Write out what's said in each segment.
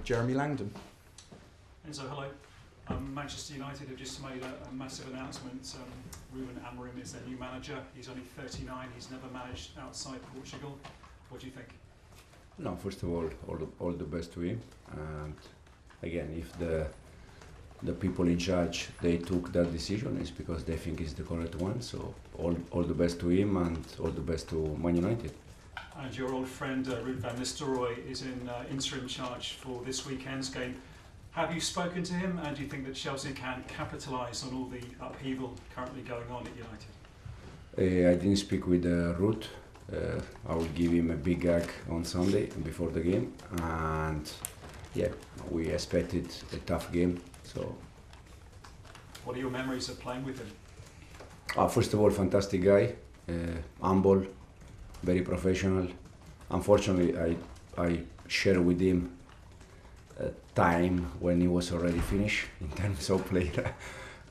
Jeremy Langdon. Enzo, hello. Manchester United have just made a massive announcement. Ruben Amorim is their new manager. He's only 39. He's never managed outside Portugal. What do you think? No, first of all the best to him. And again, if the people in charge they took that decision, it's because they think it's the correct one. So all the best to him and all the best to Man United. And your old friend Ruud van Nistelrooy is in interim charge for this weekend's game. Have you spoken to him, and do you think that Chelsea can capitalise on all the upheaval currently going on at United? I didn't speak with Ruud. I will give him a big hug on Sunday before the game, and yeah, we expected a tough game. So, what are your memories of playing with him? First of all, fantastic guy, humble, very professional. Unfortunately, I share with him time when he was already finished in terms of play,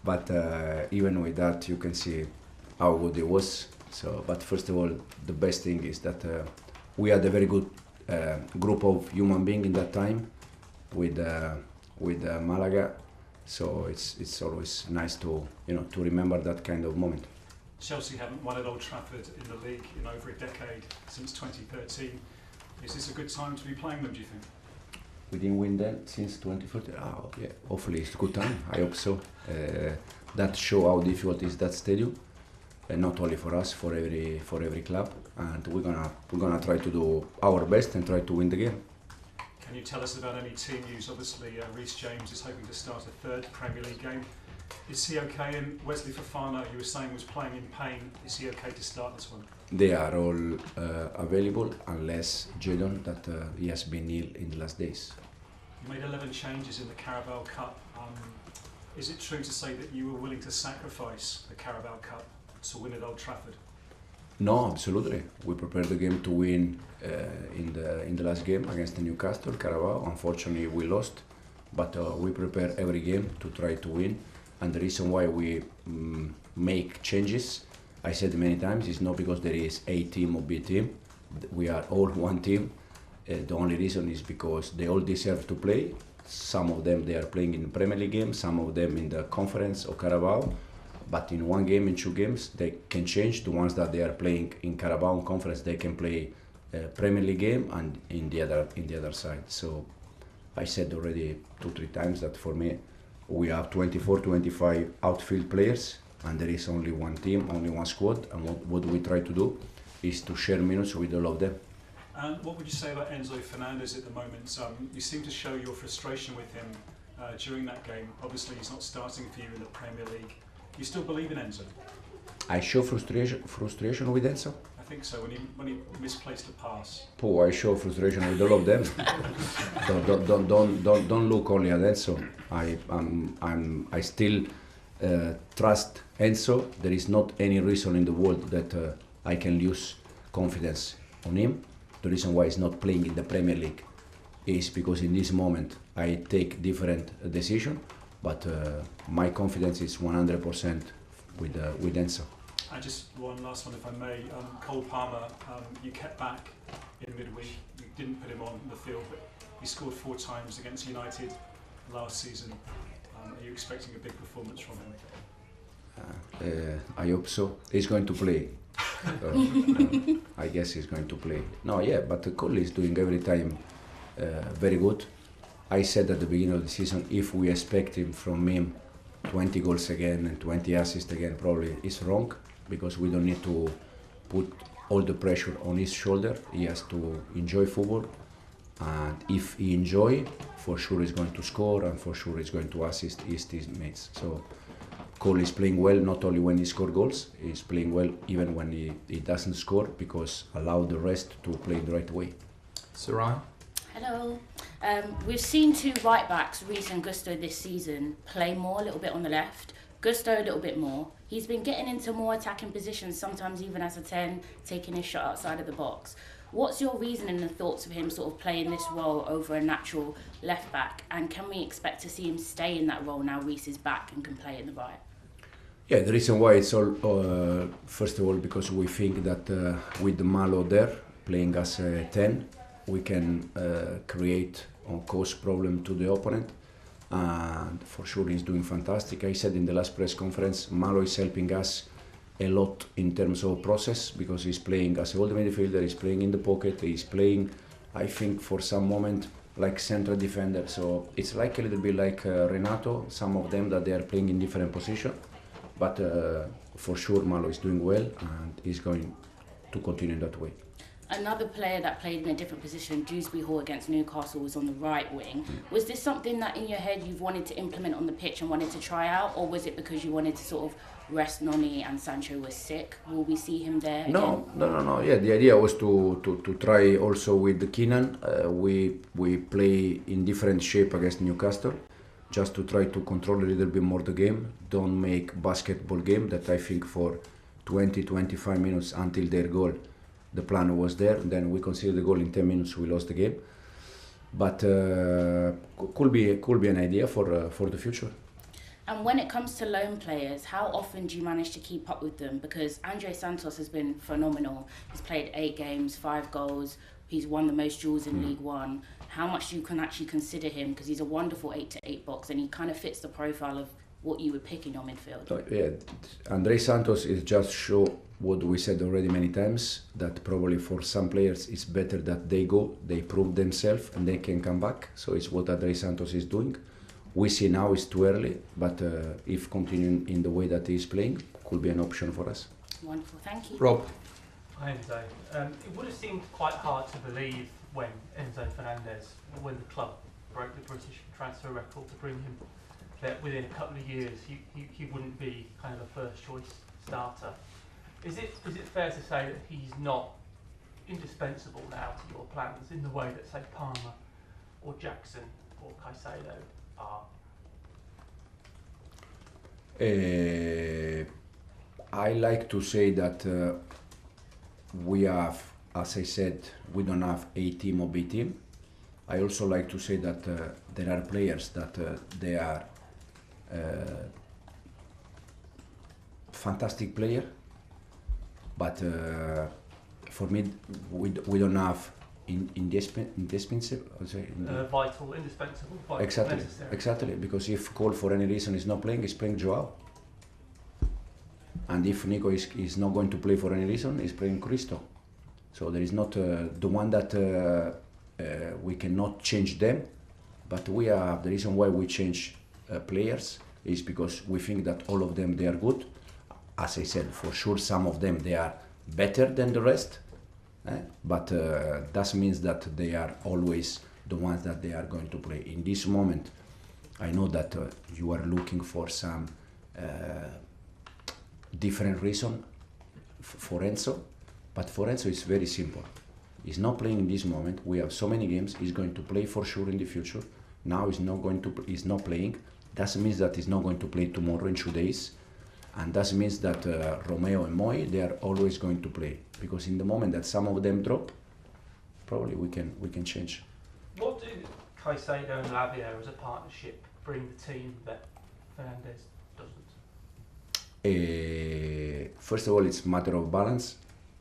but even with that you can see how good he was. So, but first of all, the best thing is that we had a very good group of human beings in that time with Malaga. So it's always nice to to remember that kind of moment. Chelsea haven't won at Old Trafford in the league in over a decade, since 2013. Is this a good time to be playing them, do you think? We didn't win that since 2014. Yeah, hopefully it's a good time. I hope so. That show how difficult is that stadium, not only for us, for every club. And we're gonna try to do our best and try to win the game. Can you tell us about any team news? Obviously, Reece James is hoping to start a third Premier League game. Is he okay? And Wesley Fofana, you were saying, was playing in pain. Is he okay to start this one? They are all available, unless Jadon, that he has been ill in the last days. You made 11 changes in the Carabao Cup. Is it true to say that you were willing to sacrifice the Carabao Cup to win at Old Trafford? No, absolutely. We prepared the game to win in the last game against the Newcastle Carabao. Unfortunately, we lost, but we prepare every game to try to win. And the reason why we make changes, I said many times, is not because there is A team or B team. We are all one team. The only reason is because they all deserve to play. Some of them they are playing in the Premier League game, some of them in the Conference or Carabao. But in one game, in 2 games, they can change. The ones that they are playing in Carabao and Conference, they can play Premier League game, and in the other side. So I said already 2-3 times that for me, we have 24-25 outfield players, and there is only one team, only one squad. And what we try to do is to share minutes with all of them. And what would you say about Enzo Fernadez at the moment? You seem to show your frustration with him during that game. Obviously, he's not starting for you in the Premier League. You still believe in Enzo? I show frustration with Enzo? I think so, when he misplaced a pass. I show frustration with all of them. Don't look only at Enzo. I still trust Enzo. There is not any reason in the world that I can lose confidence on him. The reason why he's not playing in the Premier League is because in this moment I take different decision, but my confidence is 100% with Enzo. And just one last one, if I may. Cole Palmer, you kept back in midweek. You didn't put him on the field, but he scored 4 times against United last season. Are you expecting a big performance from him? I hope so. He's going to play. I guess he's going to play. No, yeah, but Cole is doing every time very good. I said at the beginning of the season, if we expect from him 20 goals again and 20 assists again, probably it's wrong, because we don't need to put all the pressure on his shoulder. He has to enjoy football, and if he enjoy, for sure he's going to score, and for sure he's going to assist his teammates. So Cole is playing well, not only when he scores goals, he's playing well even when he doesn't score, because allow the rest to play the right way. Sarai? Hello. We've seen 2 right backs, Reece and Gusto, this season play more, a little bit on the left. Gusto a little bit more. He's been getting into more attacking positions, sometimes even as a 10, taking his shot outside of the box. What's your reasoning and thoughts of him sort of playing this role over a natural left back? And can we expect to see him stay in that role now Reece is back and can play in the right? Yeah, the reason why it's all, first of all, because we think that with the Malo there, playing as a 10, we can create cause problem to the opponent. And for sure he's doing fantastic. I said in the last press conference, Malo is helping us a lot in terms of process, because he's playing as a holding midfielder, he's playing in the pocket, he's playing, I think, for some moment like central defender. So it's like a little bit like Renato, some of them that they are playing in different positions. But for sure Malo is doing well and he's going to continue that way. Another player that played in a different position, Dewsbury Hall against Newcastle, was on the right wing. Was this something that in your head you've wanted to implement on the pitch and wanted to try out, or was it because you wanted to sort of rest Noni and Sancho was sick? Will we see him there again? No. Yeah, the idea was to try also with Keenan. We play in different shape against Newcastle, just to try to control a little bit more the game. Don't make basketball game that I think for 20-25 minutes until their goal. The plan was there, then we conceded the goal in 10 minutes, we lost the game. But could be an idea for the future. And when it comes to loan players, how often do you manage to keep up with them? Because Andre Santos has been phenomenal. He's played 8 games, 5 goals. He's won the most duels in League One. How much do you can actually consider him? Because he's a wonderful 8-8 box and he kind of fits the profile of what you would pick in your midfield. Yeah, Andre Santos is just show what we said already many times, that probably for some players it's better that they go, they prove themselves and they can come back. So it's what Andre Santos is doing. We see now it's too early, but if continuing in the way that he's playing, could be an option for us. Wonderful, thank you. Rob. Hi Enzo. It would have seemed quite hard to believe when Enzo Fernadez, when the club broke the British transfer record to bring him, that within a couple of years he wouldn't be kind of a first choice starter. Is it fair to say that he's not indispensable now to your plans in the way that, say, Palmer or Jackson or Caicedo are? I like to say that we have, as I said, we don't have A team or B team. I also like to say that there are players that they are fantastic player, but for me we don't have indispensable. Vital, indispensable, vital, necessary. Exactly. Because if Cole for any reason is not playing, he's playing Joao. And if Nico is not going to play for any reason, he's playing Cristo. So there is not the one that we cannot change them, but we have the reason why we change players is because we think that all of them they are good. As I said, for sure some of them they are better than the rest, but that means that they are always the ones that they are going to play. In this moment, I know that you are looking for some different reason for Enzo, but for Enzo it's very simple. He's not playing in this moment. We have so many games. He's going to play for sure in the future. Now he's not playing. That means that he's not going to play tomorrow in 2 days, and that means that Romeo and Moy they are always going to play, because in the moment that some of them drop, probably we can change. What do Caicedo and Lavia as a partnership bring the team that Fernandez doesn't? First of all, it's a matter of balance.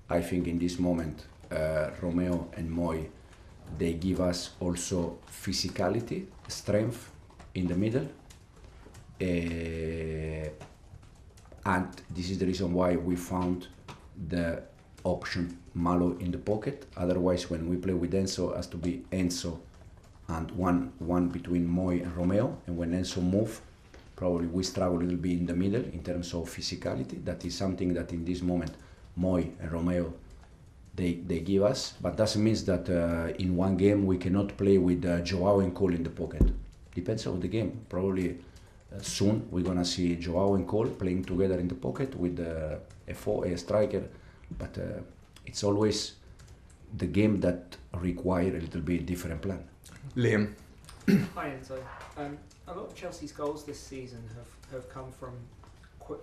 I think in this moment Romeo and Moy they give us also physicality, strength in the middle. And this is the reason why we found the option Malo in the pocket. Otherwise, when we play with Enzo, it has to be Enzo and one between Moy and Romeo. And when Enzo move, probably we struggle a little bit in the middle in terms of physicality. That is something that in this moment Moy and Romeo they give us. But that means that in one game we cannot play with Joao and Cole in the pocket. Depends on the game. Probably soon we're gonna see Joao and Cole playing together in the pocket with a striker, but it's always the game that require a little bit different plan. Liam. Hi Enzo. A lot of Chelsea's goals this season have come from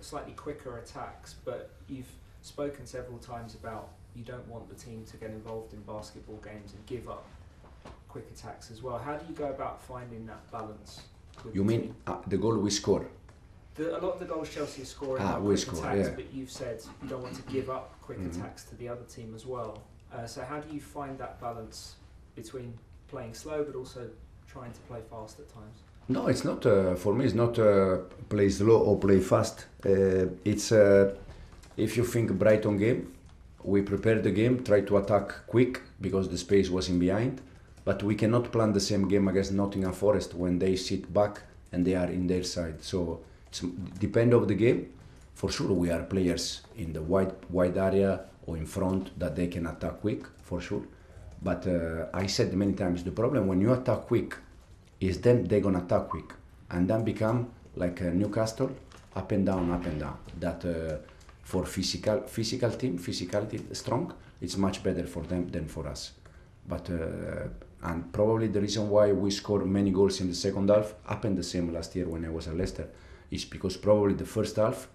slightly quicker attacks, but you've spoken several times about you don't want the team to get involved in basketball games and give up quick attacks as well. How do you go about finding that balance? You mean the goal we score? A lot of the goals Chelsea are scoring are we quick score, attacks, yeah. but you've said you don't want to give up quick attacks to the other team as well. So how do you find that balance between playing slow but also trying to play fast at times? No, it's not. For me, it's not play slow or play fast. It's if you think Brighton game, we prepared the game, try to attack quick because the space was in behind, but we cannot plan the same game against Nottingham Forest when they sit back and they are in their side. So it's depend of the game. For sure, we are players in the wide area or in front that they can attack quick, for sure. But I said many times, the problem when you attack quick is then they're gonna attack quick and then become like Newcastle, up and down, up and down. That for physical team, physicality strong, it's much better for them than for us. But and probably the reason why we score many goals in the second half happened the same last year when I was at Leicester, is because probably the first half,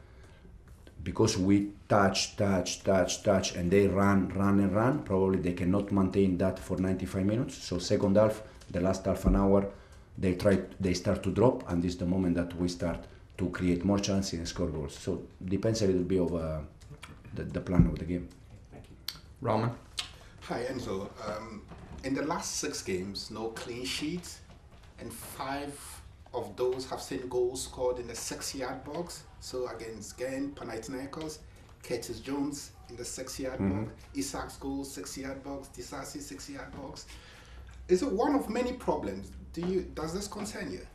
because we touch, and they run, probably they cannot maintain that for 95 minutes. So second half, the last half an hour, they start to drop, and this is the moment that we start to create more chances and score goals. So depends a little bit of the plan of the game. Thank you. Rantman. Hi Enzo. In the last 6 games, no clean sheets, and 5 of those have seen goals scored in the 6-yard box. So against Gen, Panathinaikos, Curtis Jones in the 6-yard box, Isak's goal 6-yard box, Disasi 6-yard box. Is it one of many problems? Does this concern you?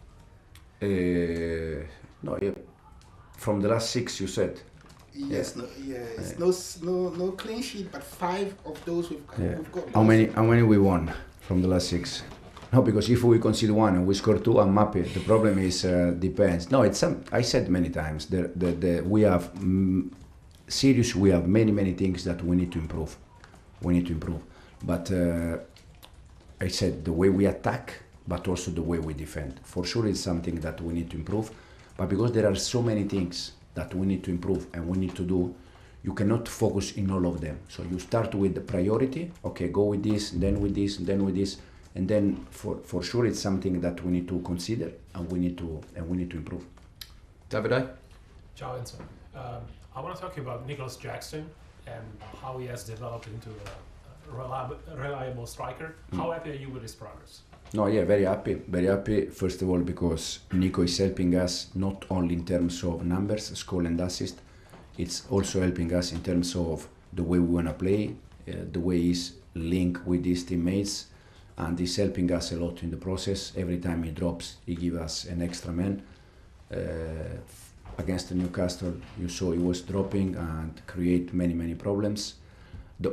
No, yeah. From the last 6 you said. Yes, no clean sheet, but 5 of those we've got. How many we won from the last 6? No, because if we concede 1 and we score 2, I'm happy. The problem is depends. No, it's I said many times. We have we have many things that we need to improve. But I said the way we attack, but also the way we defend. For sure, it's something that we need to improve. But because there are so many things that we need to improve and we need to do, you cannot focus in all of them. So you start with the priority. Okay, go with this, then with this, then with this. And then for sure it's something that we need to consider and we need to improve. Davide? Ciao Enzo. I want to talk about Nicholas Jackson and how he has developed into a reliable striker. How happy are you with his progress? No, yeah, very happy. First of all, because Nico is helping us not only in terms of numbers, goal and assist. It's also helping us in terms of the way we want to play, the way he's linked with his teammates. And he's helping us a lot in the process. Every time he drops, he gives us an extra man. Against the Newcastle, you saw he was dropping and create many problems.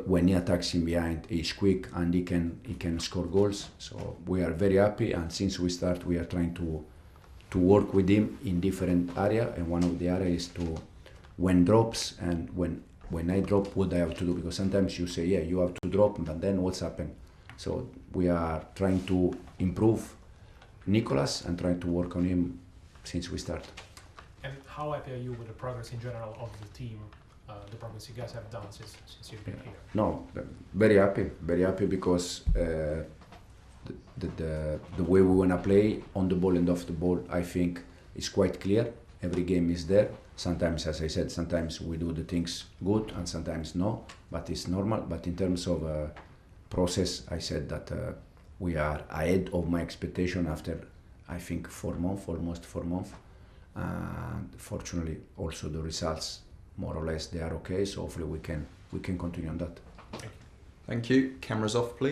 When he attacks in behind, he's quick and he can score goals. So we are very happy. And since we start, we are trying to work with him in different area. And one of the areas is to when drops and when I drop, what I have to do, because sometimes you say, yeah, you have to drop, but then what's happened? So we are trying to improve Nicolas and trying to work on him since we start. And how happy are you with the progress in general of the team, the progress you guys have done since you've been here? No, very happy because the way we want to play on the ball and off the ball, I think is quite clear. Every game is there. Sometimes, as I said, sometimes we do the things good and sometimes no, but it's normal. But in terms of process, I said that we are ahead of my expectation after, I think, 4 months, almost 4 months. And fortunately, also the results, more or less, they are okay. So hopefully we can continue on that. Thank you. Cameras off, please.